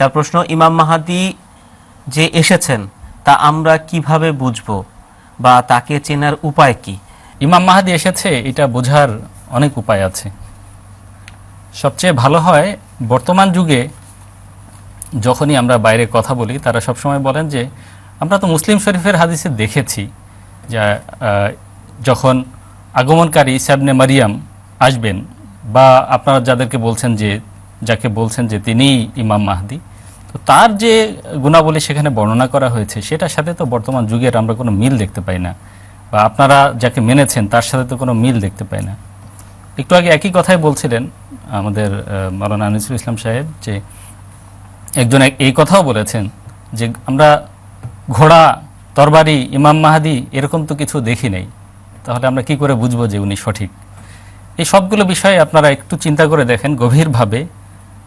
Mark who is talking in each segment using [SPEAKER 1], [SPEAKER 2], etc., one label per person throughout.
[SPEAKER 1] তার প্রশ্ন, ইমাম মাহাদি যে এসেছেন তা আমরা কিভাবে বুঝবো বা তাকে চেনার উপায় কি?
[SPEAKER 2] ইমাম মাহাদি এসেছে এটা বোঝার অনেক উপায় আছে। সবচেয়ে ভালো হয় বর্তমান যুগে যখনই আমরা বাইরে কথা বলি তারা সবসময় বলেন যে আমরা তো মুসলিম শরীফের হাদিসে দেখেছি যে যখন আগমনকারী ঈসা ইবনে মারিয়াম আসবেন, বা আপনারা যাকে বলছেন যে তিনিই ইমাম মাহদি, তো তার যে গুণাবলী সেখানে বর্ণনা করা হয়েছে সেটার সাথে তো বর্তমান যুগের আমরা কোনো মিল দেখতে পাই না, বা আপনারা যাকে মেনেছেন তার সাথে তো কোনো মিল দেখতে পাই না। একটু আগে একই কথাই বলছিলেন আমাদের মাওলানা আনিসুল ইসলাম সাহেব, যে একজন এই কথাও বলেছেন যে আমরা ঘোড়া, তরবারি, ইমাম মাহাদি এরকম তো কিছু দেখি নেই, তাহলে আমরা কি করে বুঝবো যে উনি সঠিক? এই সবগুলো বিষয়ে আপনারা একটু চিন্তা করে দেখেন গভীরভাবে,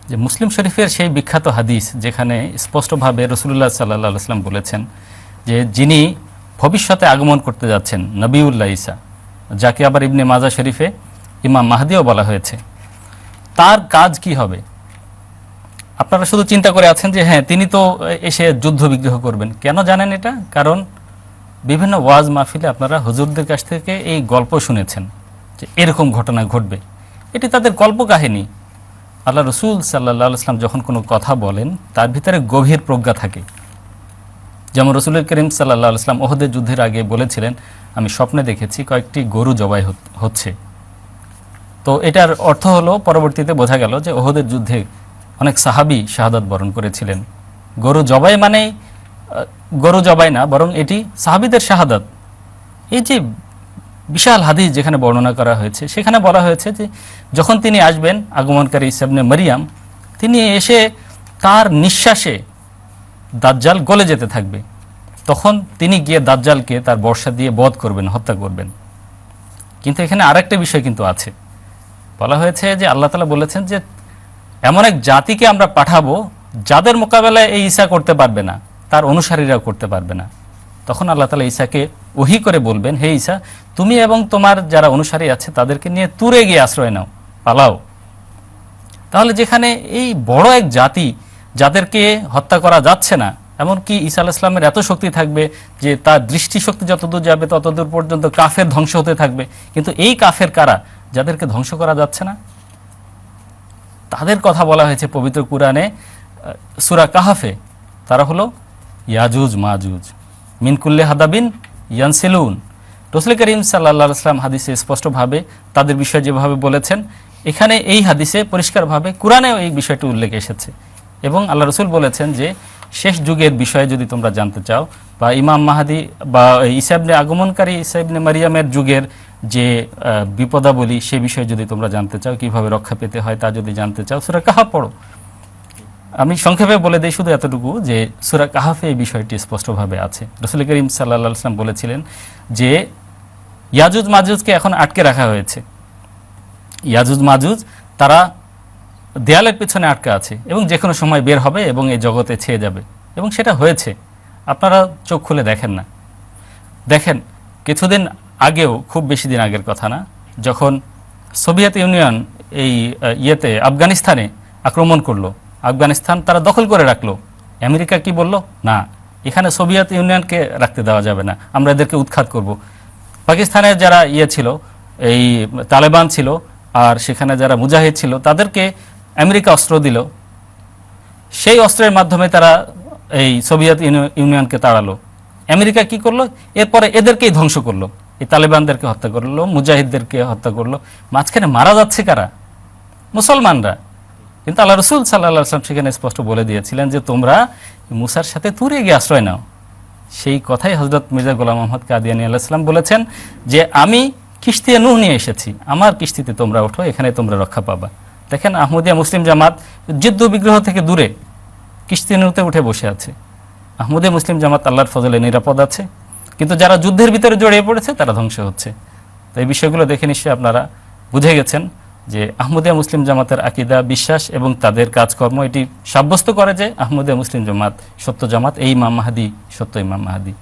[SPEAKER 2] যে মুসলিম শরীফের সেই বিখ্যাত হাদিস যেখানে স্পষ্টভাবে রাসূলুল্লাহ সাল্লাল্লাহু আলাইহি ওয়াসাল্লাম বলেছেন যে যিনি ভবিষ্যতে আগমন করতে যাচ্ছেন নবিউল্লাহ ঈসা, যাকে আবার ইবনে মাজা শরীফে ইমাম মাহদিও বলা হয়েছে, তার কাজ কি হবে? আপনারা শুধু চিন্তা করে আছেন যে হ্যাঁ তিনি তো এসে যুদ্ধ বিগ্রহ করবেন। কেন জানেন এটা? কারণ বিভিন্ন ওয়াজ মাহফিলে আপনারা হুজুরদের কাছ থেকে এই গল্প শুনেছেন যে এরকম ঘটনা ঘটবে। এটি তাদের কল্প কাহিনী। আল্লাহ রসুল সাল্লাল্লাহু আলাইহি ওয়াসাল্লাম যখন কোনো কথা বলেন তার ভিতরে গভীর প্রজ্ঞা থাকে। যেমন রসুল করিম সাল্লাল্লাহু আলাইহি ওয়াসাল্লাম ওহদের যুদ্ধের আগে বলেছিলেন, আমি স্বপ্নে দেখেছি কয়েকটি গরু জবাই হচ্ছে। তো এটার অর্থ হলো পরবর্তীতে বোঝা গেল যে ওহদের যুদ্ধে অনেক সাহাবী শাহাদাত বরণ করেছিলেন। গরু জবাই মানে গরু জবাই না, বরং এটি সাহাবীদের শাহাদাত। এই যে বিশাল হাদিস যেখানে বর্ণনা করা হয়েছে সেখানে বলা হয়েছে যে যখন তিনি আসবেন আগমনকারী ঈসা ইবনে মারিয়াম, তিনি এসে তার নিঃশ্বাসে দাজ্জাল গলে যেতে থাকবে, তখন তিনি গিয়ে দাজ্জালকে তার বর্শা দিয়ে বধ করবেন, হত্যা করবেন। কিন্তু এখানে আরেকটা বিষয় কিন্তু আছে। বলা হয়েছে যে আল্লাহ তাআলা বলেছেন যে এমন এক জাতিকে আমরা পাঠাবো যাদের মোকাবেলায় এই ঈসা করতে পারবে না, তার অনুসারীরাও করতে পারবে না। তখন আল্লাহ তাআলা ঈসাকে ওহী করে বলবেন, হে ঈসা, তুমি এবং তোমার যারা অনুসারী আছে তাদেরকে নিয়ে তুরে গিয়ে আশ্রয় নাও, পালাও। তাহলে যেখানে এই বড় এক জাতি যাদেরকে হত্যা করা যাচ্ছে না, এমনকি ঈসা আলাইহিস সালামের এত শক্তি থাকবে যে তার দৃষ্টিশক্তি যতদূর যাবে ততদূর পর্যন্ত কাফের ধ্বংস হতে থাকবে, কিন্তু এই কাফের কারা যাদেরকে ধ্বংস করা যাচ্ছে না? তাদের কথা বলা হয়েছে পবিত্র কুরআনে সূরা কাহফে। তারা হলো ইয়াজুজ মাজুজ মিন কুল্লি হাদাবিন ইয়ানসিলুন। রাসূল করিম সাল্লাল্লাহু আলাইহি ওয়াসাল্লাম হাদিসে স্পষ্টভাবে তাদের বিষয়ে যেভাবে বলেছেন, এখানে এই হাদিসে পরিষ্কারভাবে কুরআনেও এই বিষয়টি উল্লেখ এসেছে। এবং আল্লাহ রাসূল বলেছেন যে শেষ যুগের বিষয়ে যদি তোমরা জানতে চাও, বা ইমাম মাহদি বা ঈসা ইবনে আগমনকারী ঈসা ইবনে মারিয়ামের যুগের যে বিপদাবলী সে বিষয়ে যদি তোমরা জানতে চাও, কিভাবে রক্ষা পেতে হয় তা যদি জানতে চাও, সূরা কাহফ পড়ো। আমি সংক্ষেপে বলে দেই শুধু এতটুকু যে সূরা কাহফে এই বিষয়টি স্পষ্টভাবে আছে। রাসূল করিম সাল্লাল্লাহু আলাইহি ওয়াসাল্লাম বলেছিলেন যে ইয়াজুজ মাজুজকে এখন আটকে রাখা হয়েছে। ইয়াজুজ মাজুজ তারা দেয়ালের পিছনে আটকে আছে এবং যে কোনো সময় বের হবে এবং এই জগতে ছেয়ে যাবে, এবং সেটা হয়েছে। আপনারা চোখ খুলে দেখেন না। দেখেন কিছুদিন আগেও, খুব বেশি দিন আগের কথা না, যখন সোভিয়েত ইউনিয়ন এই আফগানিস্তানে আক্রমণ করলো, আফগানিস্তান তারা দখল করে রাখলো, আমেরিকা কি বলল? না, এখানে সোভিয়েত ইউনিয়নকে রাখতে দেওয়া যাবে না, আমরা এদেরকে উৎখাত করব। পাকিস্তানের যারা ছিল, এই তালেবান ছিল, আর সেখানে যারা মুজাহিদ ছিল, তাদেরকে আমেরিকা অস্ত্র দিল। সেই অস্ত্রের মাধ্যমে তারা এই সোভিয়েত ইউনিয়নকে তাড়ালো। আমেরিকা কি করলো? এরপরে এদেরকেই ধ্বংস করলো, এই তালেবানদেরকে হত্যা করলো, মুজাহিদদেরকে হত্যা করলো। মাঝখানে মারা যাচ্ছে কারা? মুসলমানরা। কিন্তু আল্লাহ রাসূল সাল্লাল্লাহু আলাইহি ওয়াসাল্লাম সেখানে স্পষ্ট বলে দিয়েছিলেন যে তোমরা মুসার সাথে তুরে গিয়ে আশ্রয় নাও। সেই কথাই হযরত মির্জা গোলাম আহমদ কাদিয়ানী আলাইহিস সালাম বলেছেন যে আমি কিস্তি নূহ নিয়ে এসেছি, আমার কিস্তিতে তোমরা ওঠো, এখানে তোমরা রক্ষা পাবা। দেখেন আহমদিয়া মুসলিম জামাত যুদ্ধ বিগ্রহ থেকে দূরে কিস্তি নূহতে উঠে বসে আছে। আহমদিয়া মুসলিম জামাত আল্লাহর ফজলে নিরাপদ আছে, কিন্তু যারা যুদ্ধের ভিতরে জড়িয়ে পড়েছে তারা ধ্বংস হচ্ছে। তো এই বিষয়গুলো দেখে নিশ্চয়ই আপনারা বুঝে গেছেন যে আহমদিয়া মুসলিম জামাতের আকীদা, বিশ্বাস এবং তাদের কাজকর্ম এটি সাব্যস্ত করে যে আহমদিয়া মুসলিম জামাত সত্য জামাত, এই ইমাম মাহদি সত্য ইমাম মাহদি।